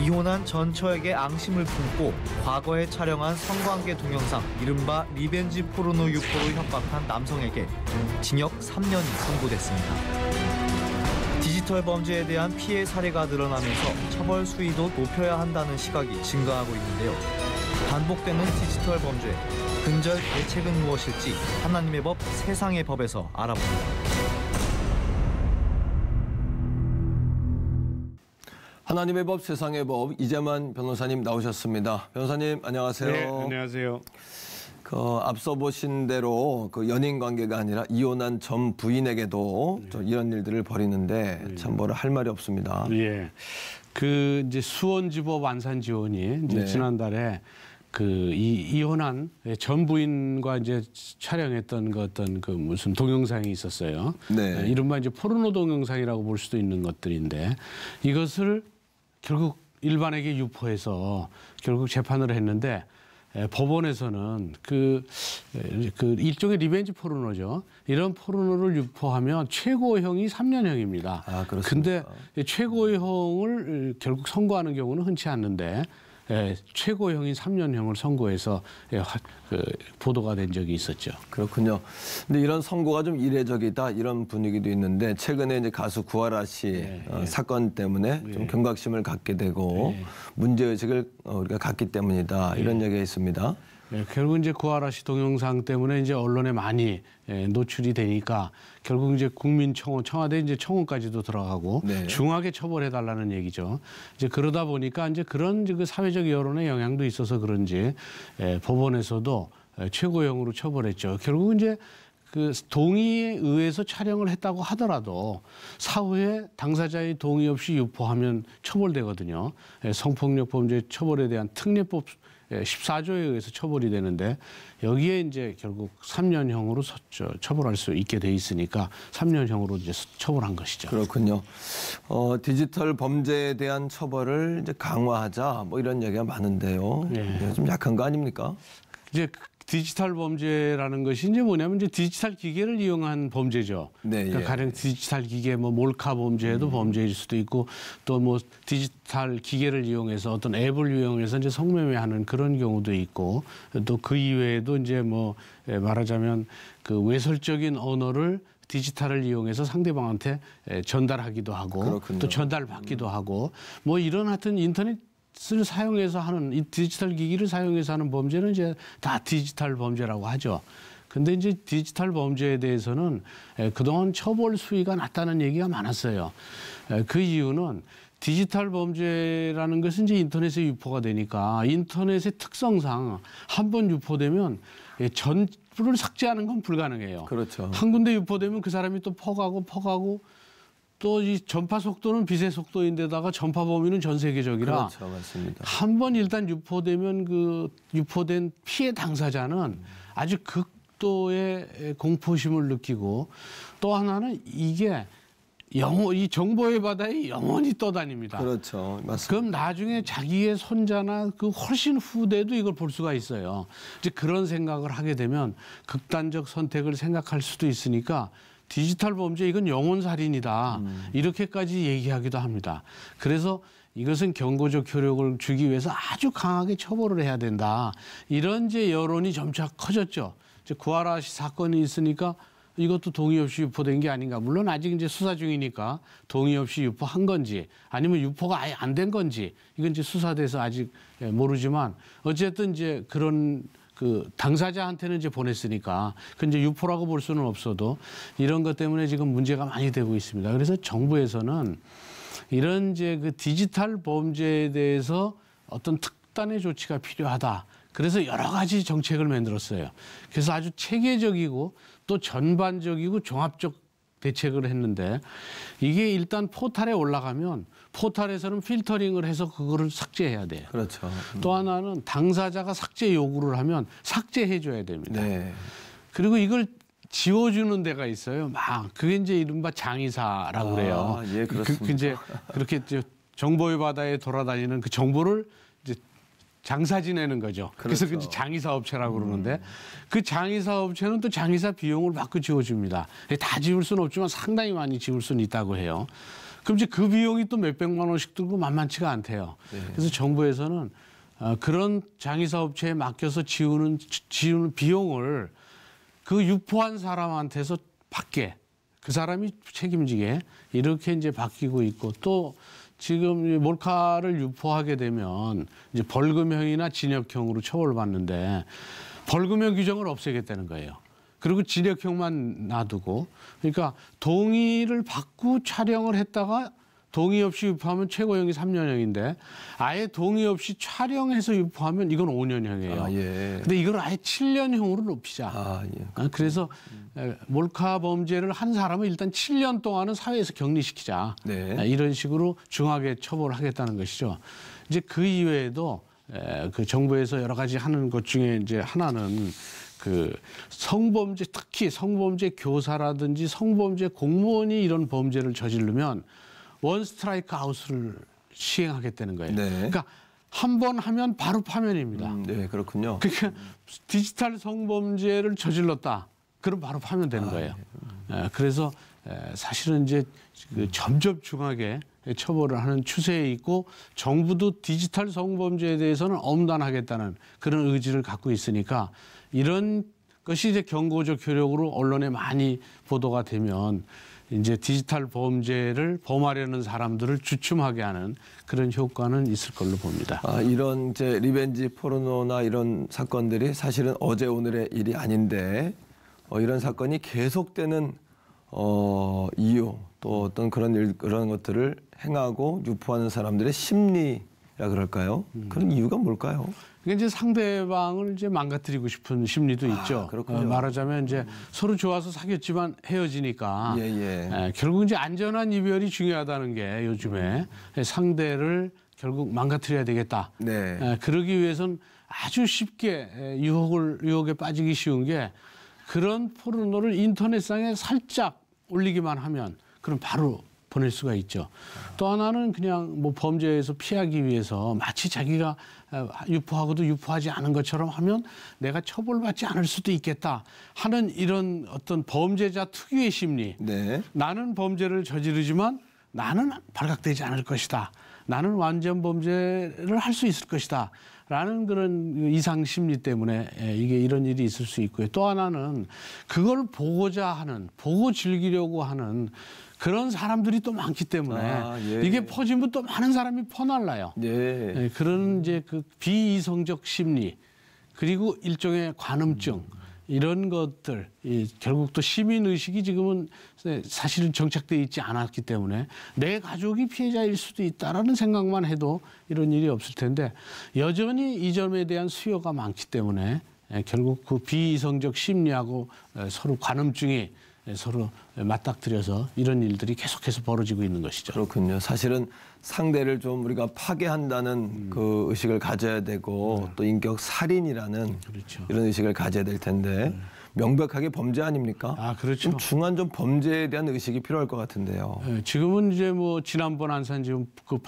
이혼한 전처에게 앙심을 품고 과거에 촬영한 성관계 동영상 이른바 리벤지 포르노 유포로 협박한 남성에게 징역 3년이 선고됐습니다. 디지털 범죄에 대한 피해 사례가 늘어나면서 처벌 수위도 높여야 한다는 시각이 증가하고 있는데요. 반복되는 디지털 범죄, 근절 대책은 무엇일지 하나님의 법, 세상의 법에서 알아봅니다. 하나님의 법, 세상의 법, 이재만 변호사님 나오셨습니다. 변호사님 안녕하세요. 네, 안녕하세요. 앞서 보신 대로 연인 관계가 아니라 이혼한 전 부인에게도 이런 일들을 벌이는데 참 뭐라 할 말이 없습니다. 예, 이제 수원지법 안산지원이 이제 지난달에 이혼한 전 부인과 이제 촬영했던 어떤 무슨 동영상이 있었어요. 네. 이른바 이제 포르노 동영상이라고 볼 수도 있는 것들인데 이것을 결국 일반에게 유포해서 결국 재판을 했는데 법원에서는 일종의 리벤지 포르노죠. 이런 포르노를 유포하면 최고형이 3년형입니다. 아, 그렇습니까? 근데 최고형을 결국 선고하는 경우는 흔치 않는데 최고형인 3년형을 선고해서 보도가 된 적이 있었죠. 그렇군요. 근데 이런 선고가 좀 이례적이다 이런 분위기도 있는데 최근에 이제 가수 구하라 씨 사건 때문에 좀 경각심을 갖게 되고 문제의식을 우리가 갖기 때문이다 이런 얘기가 있습니다. 네, 결국 이제 구하라 씨 동영상 때문에 이제 언론에 많이 노출이 되니까 결국 이제 국민청원, 청와대 이제 청원까지도 들어가고 중하게 처벌해달라는 얘기죠. 이제 그러다 보니까 이제 그런 사회적 여론의 영향도 있어서 그런지 법원에서도 최고형으로 처벌했죠. 결국 이제 동의에 의해서 촬영을 했다고 하더라도 사후에 당사자의 동의 없이 유포하면 처벌되거든요. 성폭력 범죄 처벌에 대한 특례법 14조에 의해서 처벌이 되는데 여기에 이제 결국 3년형으로 처벌할 수 있게 돼 있으니까 3년형으로 이제 처벌한 것이죠. 그렇군요. 디지털 범죄에 대한 처벌을 이제 강화하자 뭐 이런 얘기가 많은데요. 좀 약한 거 아닙니까? 이제 디지털 범죄라는 것이 이제 뭐냐면 이제 디지털 기계를 이용한 범죄죠. 그러니까 가령 디지털 기계 몰카 범죄도 범죄일 수도 있고 또 디지털 기계를 이용해서 어떤 앱을 이용해서 이제 성매매하는 그런 경우도 있고 또 그 이외에도 이제 말하자면 외설적인 언어를 디지털을 이용해서 상대방한테 전달하기도 하고 그렇군요. 또 전달받기도 하고 이런 하여튼 인터넷을 사용해서 하는 이 디지털 기기를 사용해서 하는 범죄는 이제 다 디지털 범죄라고 하죠. 근데 이제 디지털 범죄에 대해서는 그동안 처벌 수위가 낮다는 얘기가 많았어요. 그 이유는 디지털 범죄라는 것은 이제 인터넷에 유포가 되니까 인터넷의 특성상 한 번 유포되면 전부를 삭제하는 건 불가능해요. 그렇죠. 한 군데 유포되면 그 사람이 또 퍼가고 또 이 전파 속도는 빛의 속도인데다가 전파 범위는 전 세계적이라 그렇죠, 맞습니다. 한 번 일단 유포되면 유포된 피해 당사자는 아주 극도의 공포심을 느끼고 또 하나는 이게 이 정보의 바다에 영원히 떠다닙니다. 그렇죠, 맞습니다. 그럼 나중에 자기의 손자나 훨씬 후대도 이걸 볼 수가 있어요. 이제 그런 생각을 하게 되면 극단적 선택을 생각할 수도 있으니까. 디지털 범죄 이건 영혼살인이다. 이렇게까지 얘기하기도 합니다. 그래서 이것은 경고적 효력을 주기 위해서 아주 강하게 처벌을 해야 된다. 이런 이제 여론이 점차 커졌죠. 이제 구하라 씨 사건이 있으니까 이것도 동의 없이 유포된 게 아닌가. 물론 아직 이제 수사 중이니까 동의 없이 유포한 건지 아니면 유포가 아예 안 된 건지 이건 이제 수사돼서 아직 모르지만 어쨌든 이제 그런 당사자한테는 이제 보냈으니까 그 이제 유포라고 볼 수는 없어도 이런 것 때문에 지금 문제가 많이 되고 있습니다. 그래서 정부에서는 이런 이제 디지털 범죄에 대해서 어떤 특단의 조치가 필요하다. 그래서 여러 가지 정책을 만들었어요. 그래서 아주 체계적이고 또 전반적이고 종합적 대책을 했는데 이게 일단 포털에 올라가면 포털에서는 필터링을 해서 그거를 삭제해야 돼요. 그렇죠. 또 하나는 당사자가 삭제 요구를 하면 삭제해 줘야 됩니다. 그리고 이걸 지워주는 데가 있어요. 그게 이제 이른바 장의사라고 그래요. 예, 그렇습니다. 이제 그렇게 정보의 바다에 돌아다니는 그 정보를 이제 장사 지내는 거죠. 그래서 그 장의사 업체라고 그러는데 그 장의사 업체는 또 장의사 비용을 받고 지워줍니다. 다 지울 수는 없지만 상당히 많이 지울 수는 있다고 해요. 그럼 이제 그 비용이 또 몇백만 원씩 들고 만만치가 않대요. 그래서 정부에서는 그런 장의사업체에 맡겨서 지우는 비용을 그 유포한 사람한테서 받게, 그 사람이 책임지게 이렇게 이제 바뀌고 있고, 또 지금 몰카를 유포하게 되면 이제 벌금형이나 징역형으로 처벌받는데 벌금형 규정을 없애겠다는 거예요. 그리고 징역형만 놔두고, 그러니까 동의를 받고 촬영을 했다가 동의 없이 유포하면 최고형이 3년형인데 아예 동의 없이 촬영해서 유포하면 이건 5년형이에요. 아, 예. 근데 이걸 아예 7년형으로 높이자. 아, 예. 그래서 몰카 범죄를 한 사람은 일단 7년 동안은 사회에서 격리시키자. 네. 이런 식으로 중하게 처벌하겠다는 것이죠. 이제 그 이외에도 그 정부에서 여러 가지 하는 것 중에 이제 하나는 그 성범죄, 특히 성범죄 교사라든지 성범죄 공무원이 이런 범죄를 저지르면 원 스트라이크 아웃을 시행하겠다는 거예요. 네. 그러니까 한 번 하면 바로 파면입니다. 네, 그렇군요. 그러니까 디지털 성범죄를 저질렀다. 그럼 바로 파면되는 거예요. 그래서 사실은 이제 그 점점 중하게 처벌을 하는 추세에 있고, 정부도 디지털 성범죄에 대해서는 엄단하겠다는 그런 의지를 갖고 있으니까, 이런 것이 이제 경고적 효력으로 언론에 많이 보도가 되면 이제 디지털 범죄를 범하려는 사람들을 주춤하게 하는 그런 효과는 있을 걸로 봅니다. 아, 이런 이제 리벤지 포르노나 이런 사건들이 사실은 어제 오늘의 일이 아닌데 이런 사건이 계속되는 이유, 또 어떤 그런 것들을 행하고 유포하는 사람들의 심리라 그럴까요? 그런 이유가 뭘까요? 그러니까 이제 상대방을 이제 망가뜨리고 싶은 심리도 있죠. 그렇군요. 말하자면 이제 서로 좋아서 사귀었지만 헤어지니까 예. 결국 이제 안전한 이별이 중요하다는 게 요즘에 상대를 결국 망가뜨려야 되겠다. 네. 그러기 위해서는 아주 쉽게 유혹에 빠지기 쉬운 게, 그런 포르노를 인터넷상에 살짝 올리기만 하면 그럼 바로 보낼 수가 있죠. 또 하나는 그냥 뭐 범죄에서 피하기 위해서 마치 자기가 유포하고도 유포하지 않은 것처럼 하면 내가 처벌받지 않을 수도 있겠다 하는 이런 어떤 범죄자 특유의 심리. 네. 나는 범죄를 저지르지만 나는 발각되지 않을 것이다. 나는 완전 범죄를 할 수 있을 것이다. 라는 그런 이상 심리 때문에 이게 이런 일이 있을 수 있고요. 또 하나는 그걸 보고자 하는, 보고 즐기려고 하는 그런 사람들이 또 많기 때문에 이게 퍼지면 또 많은 사람이 퍼날라요. 예. 그런 이제 그 비이성적 심리, 그리고 일종의 관음증, 이런 것들, 결국 또 시민 의식이 지금은 사실은 정착돼 있지 않았기 때문에 내 가족이 피해자일 수도 있다라는 생각만 해도 이런 일이 없을 텐데, 여전히 이 점에 대한 수요가 많기 때문에 결국 그 비이성적 심리하고 서로 관음증이 서로 맞닥뜨려서 이런 일들이 계속해서 벌어지고 있는 것이죠. 그렇군요. 사실은 상대를 좀 우리가 파괴한다는 그 의식을 가져야 되고 또 인격 살인이라는 그렇죠. 이런 의식을 가져야 될 텐데 명백하게 범죄 아닙니까? 아, 그렇죠. 좀 중한 좀 범죄에 대한 의식이 필요할 것 같은데요. 지금은 이제 뭐 지난번 안산 지금 그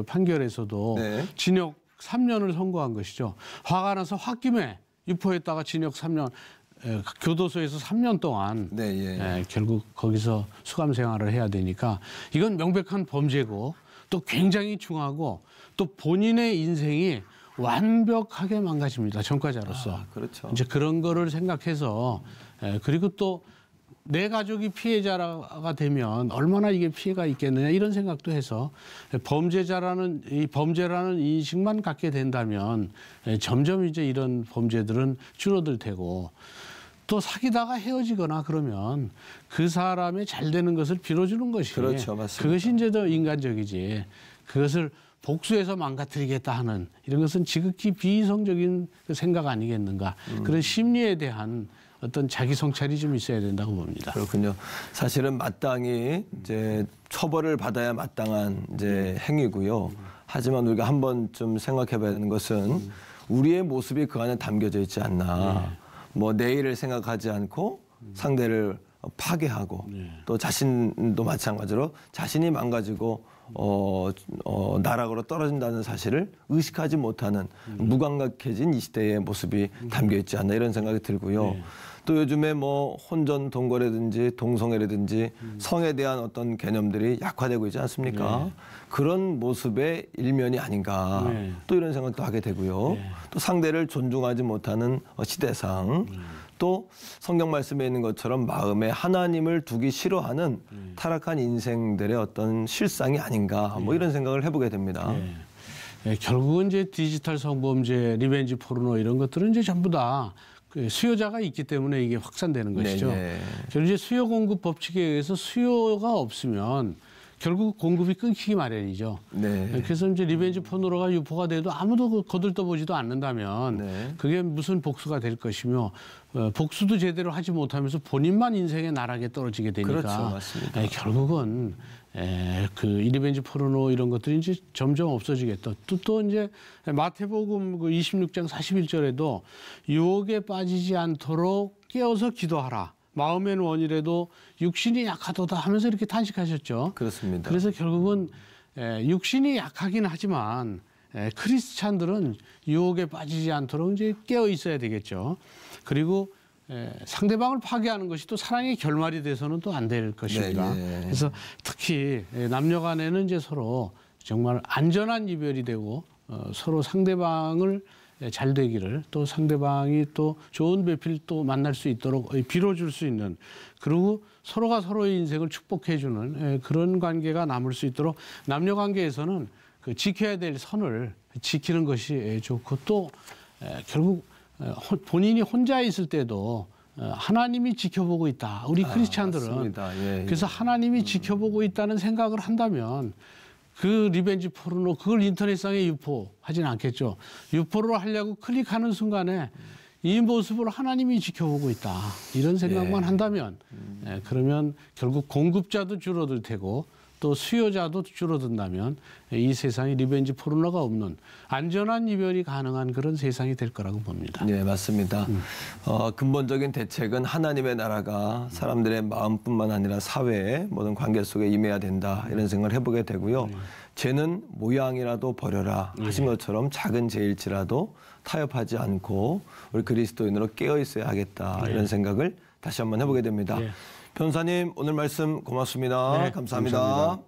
판결에서도 네. 징역 3년을 선고한 것이죠. 화가 나서 홧김에 유포했다가 징역 3년, 교도소에서 3년 동안 결국 거기서 수감 생활을 해야 되니까 이건 명백한 범죄고, 또 굉장히 중하고, 또 본인의 인생이 완벽하게 망가집니다. 전과자로서. 그렇죠. 이제 그런 거를 생각해서, 그리고 또 내 가족이 피해자가 되면 얼마나 이게 피해가 있겠느냐 이런 생각도 해서 범죄자라는 인식만 갖게 된다면 점점 이제 이런 범죄들은 줄어들 테고, 또 사귀다가 헤어지거나 그러면 그 사람의 잘 되는 것을 빌어주는 것이, 그렇죠, 맞습니다. 그것이 이제 더 인간적이지, 그것을 복수해서 망가뜨리겠다 하는 이런 것은 지극히 비이성적인 생각 아니겠는가. 그런 심리에 대한 어떤 자기 성찰이 좀 있어야 된다고 봅니다. 그렇군요. 사실은 마땅히 이제 처벌을 받아야 마땅한 이제 행위고요. 하지만 우리가 한번 좀 생각해봐야 되는 것은 우리의 모습이 그 안에 담겨져 있지 않나. 뭐 내일을 생각하지 않고 상대를 파괴하고 또 자신도 마찬가지로 자신이 망가지고 나락으로 떨어진다는 사실을 의식하지 못하는 무감각해진 이 시대의 모습이 담겨 있지 않나 이런 생각이 들고요. 또 요즘에 뭐 혼전 동거라든지 동성애라든지 성에 대한 어떤 개념들이 약화되고 있지 않습니까? 그런 모습의 일면이 아닌가 또 이런 생각도 하게 되고요. 또 상대를 존중하지 못하는 시대상 또 성경 말씀에 있는 것처럼 마음에 하나님을 두기 싫어하는 타락한 인생들의 어떤 실상이 아닌가 뭐 이런 생각을 해보게 됩니다. 결국은 이제 디지털 성범죄, 리벤지 포르노 이런 것들은 이제 전부 다 수요자가 있기 때문에 이게 확산되는 것이죠. 결국 이제 수요 공급 법칙에 의해서 수요가 없으면 결국 공급이 끊기기 마련이죠. 그래서 이제 리벤지 포르노가 유포가 돼도 아무도 거들떠보지도 않는다면 그게 무슨 복수가 될 것이며 복수도 제대로 하지 못하면서 본인만 인생의 나락에 떨어지게 되니까 그렇죠, 맞습니다. 결국은 그 리벤지 포르노 이런 것들이 이제 점점 없어지겠다. 또 이제 마태복음 그 26장 41절에도 유혹에 빠지지 않도록 깨어서 기도하라. 마음의 원이라도 육신이 약하도다 하면서 이렇게 탄식하셨죠. 그렇습니다. 그래서 결국은 육신이 약하긴 하지만 크리스찬들은 유혹에 빠지지 않도록 이제 깨어 있어야 되겠죠. 그리고 상대방을 파괴하는 것이 또 사랑의 결말이 돼서는 또 안 될 것입니다. 그래서 특히 남녀 간에는 이제 서로 정말 안전한 이별이 되고 서로 상대방을 잘 되기를 또 상대방이 또 좋은 배필 또 만날 수 있도록 빌어줄 수 있는 그리고 서로가 서로의 인생을 축복해주는 그런 관계가 남을 수 있도록 남녀 관계에서는 그 지켜야 될 선을 지키는 것이 좋고 또 결국 본인이 혼자 있을 때도 하나님이 지켜보고 있다. 우리 크리스찬들은 그래서 하나님이 지켜보고 있다는 생각을 한다면 그 리벤지 포르노 그걸 인터넷상에 유포하지는 않겠죠. 유포를 하려고 클릭하는 순간에 이 모습을 하나님이 지켜보고 있다. 이런 생각만 한다면 그러면 결국 공급자도 줄어들 테고 또 수요자도 줄어든다면 이 세상에 리벤지 포르노가 없는 안전한 이별이 가능한 그런 세상이 될 거라고 봅니다. 네, 맞습니다. 근본적인 대책은 하나님의 나라가 사람들의 마음뿐만 아니라 사회의 모든 관계 속에 임해야 된다 이런 생각을 해보게 되고요. 죄는 모양이라도 버려라 하신 것처럼 작은 죄일지라도 타협하지 않고 우리 그리스도인으로 깨어 있어야 하겠다 이런 생각을 다시 한번 해보게 됩니다. 변호사님 오늘 말씀 고맙습니다. 감사합니다.